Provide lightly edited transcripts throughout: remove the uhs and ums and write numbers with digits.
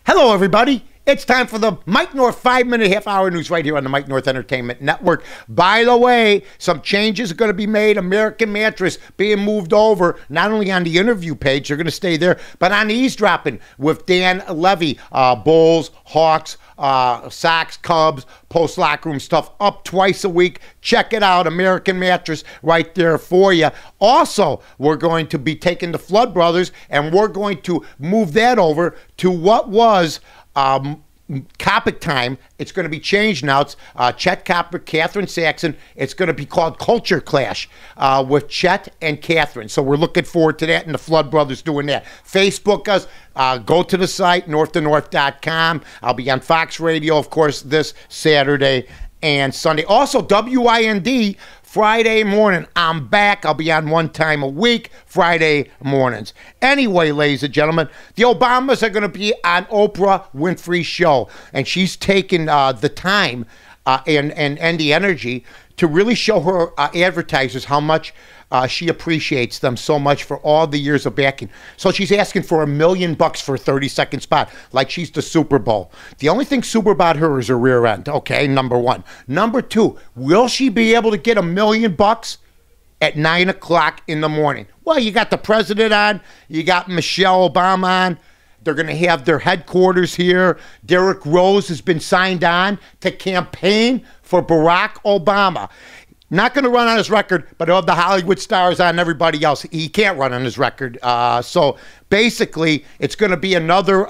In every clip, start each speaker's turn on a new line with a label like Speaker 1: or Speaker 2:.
Speaker 1: Hello, everybody. It's time for the Mike North 5-minute half-hour news right here on the Mike North Entertainment Network. By the way, some changes are going to be made. American Mattress being moved over, not only on the interview page, they're going to stay there, but on Eavesdropping with Dan Levy, Bulls, Hawks, Sox, Cubs, post locker room stuff up twice a week. Check it out, American Mattress right there for you. Also, we're going to be taking the Flood Brothers and we're going to move that over to what was Coppock time. It's going to be changed now. It's Chet Coppock, Catherine Saxon. It's going to be called Culture Clash with Chet and Catherine. So we're looking forward to that and the Flood Brothers doing that. Facebook us. Go to the site, northtonorth.com. I'll be on Fox Radio, of course, this Saturday and Sunday. Also, WIND, Friday morning. I'm back. I'll be on one time a week, Friday mornings. Anyway, ladies and gentlemen, the Obamas are going to be on Oprah Winfrey's show, and she's taken the time and the energy to really show her advertisers how much she appreciates them so much for all the years of backing. So she's asking for $1 million for a 30-second spot, like she's the Super Bowl. The only thing super about her is her rear end. Okay, number one. Number two, will she be able to get $1 million at 9 o'clock in the morning? Well, you got the president on, you got Michelle Obama on. They're going to have their headquarters here. Derrick Rose has been signed on to campaign for Barack Obama. Not going to run on his record, but he'll have the Hollywood stars on everybody else. He can't run on his record. So basically, it's going to be another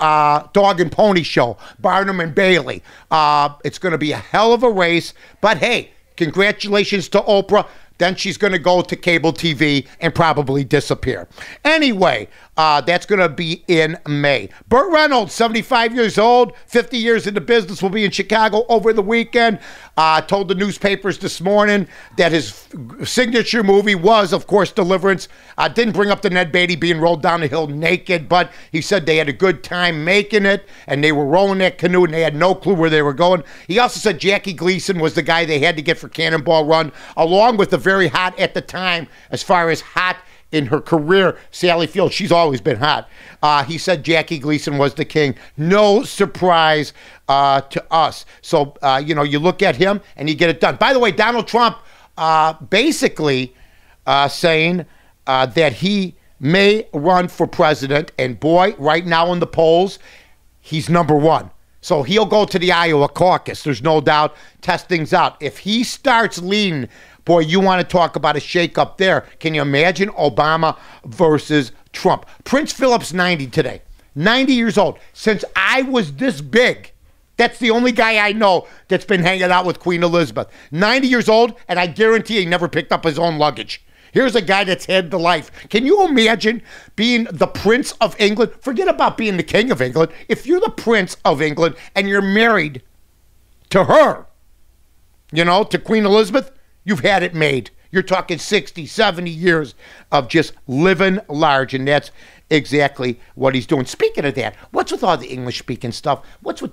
Speaker 1: dog and pony show, Barnum and Bailey. It's going to be a hell of a race. But hey, congratulations to Oprah. Then she's going to go to cable TV and probably disappear. Anyway, that's going to be in May. Burt Reynolds, 75 years old, 50 years in the business, will be in Chicago over the weekend. Told the newspapers this morning that his signature movie was, of course, Deliverance. Didn't bring up the Ned Beatty being rolled down the hill naked, but he said they had a good time making it, and they were rowing that canoe, and they had no clue where they were going. He also said Jackie Gleason was the guy they had to get for Cannonball Run, along with the very hot at the time, as far as hot in her career, Sally Field. She's always been hot. He said Jackie Gleason was the king. No surprise to us. So, you look at him and you get it done. By the way, Donald Trump basically saying that he may run for president. And boy, right now in the polls, he's number one. So he'll go to the Iowa caucus. There's no doubt. Test things out. If he starts leading, boy, you want to talk about a shakeup there. Can you imagine Obama versus Trump? Prince Philip's 90 today. 90 years old. Since I was this big, that's the only guy I know that's been hanging out with Queen Elizabeth. 90 years old, and I guarantee he never picked up his own luggage. Here's a guy that's had the life. Can you imagine being the Prince of England? Forget about being the King of England. If you're the Prince of England and you're married to her, to Queen Elizabeth, you've had it made. You're talking 60, 70 years of just living large, and that's exactly what he's doing. Speaking of that, what's with all the English-speaking stuff?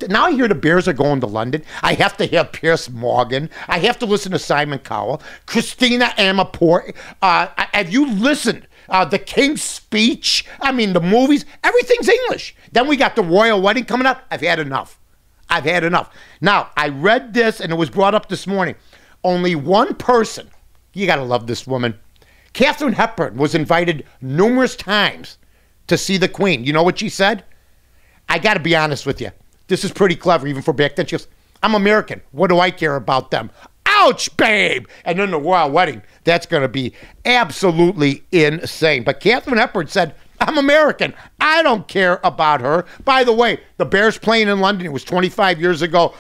Speaker 1: Now I hear the Bears are going to London. I have to have Piers Morgan. I have to listen to Simon Cowell. Christina Amanpour. Have you listened? The King's Speech. I mean, the movies. Everything's English. Then we got the royal wedding coming up. I've had enough. Now, I read this, and it was brought up this morning. Only one person, you got to love this woman, Katharine Hepburn, was invited numerous times to see the Queen. You know what she said? I got to be honest with you. This is pretty clever, even for back then. She goes, I'm American. What do I care about them? Ouch, babe! And then the royal wedding, that's going to be absolutely insane. But Katharine Hepburn said, I'm American. I don't care about her. By the way, the Bears playing in London, it was 25 years ago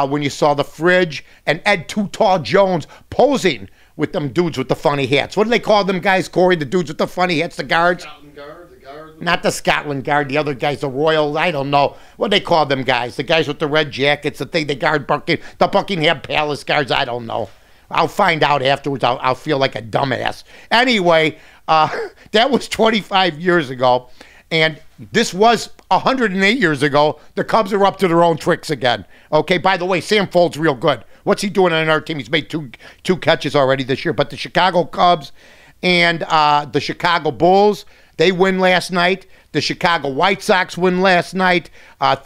Speaker 1: when you saw the Fridge and Ed Too Tall Jones posing with them dudes with the funny hats. What do they call them guys, Corey? The dudes with the funny hats, the guards?
Speaker 2: Scotland Guard, the Guard.
Speaker 1: Not the Scotland Guard, the other guys, the Royal, I don't know. What do they call them guys? The guys with the red jackets, the thing they guard the Buckingham Palace guards, I don't know. I'll find out afterwards. I'll feel like a dumbass. Anyway, that was 25 years ago, and this was 108 years ago. The Cubs are up to their own tricks again. Okay, by the way, Sam Folt's real good. What's he doing on our team? He's made two catches already this year. But the Chicago Cubs and the Chicago Bulls, they win last night. The Chicago White Sox win last night.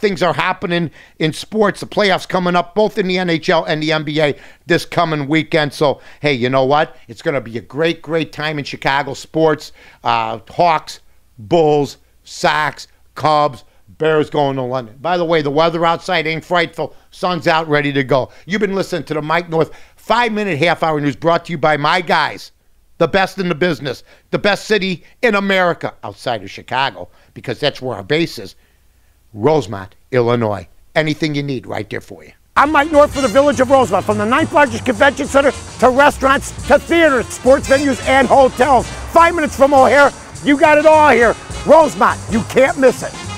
Speaker 1: Things are happening in sports. The playoffs coming up both in the NHL and the NBA this coming weekend. So, hey, you know what? It's going to be a great, great time in Chicago sports. Hawks, Bulls, Sox, Cubs, Bears going to London. By the way, the weather outside ain't frightful. Sun's out, ready to go. You've been listening to the Mike North 5-minute half-hour news brought to you by my guys, the best in the business, the best city in America outside of Chicago, because that's where our base is, Rosemont, Illinois. Anything you need right there for you. I'm Mike North for the Village of Rosemont. From the 9th largest convention center to restaurants to theaters, sports venues, and hotels. 5 minutes from O'Hare, you got it all here. Rosemont, you can't miss it.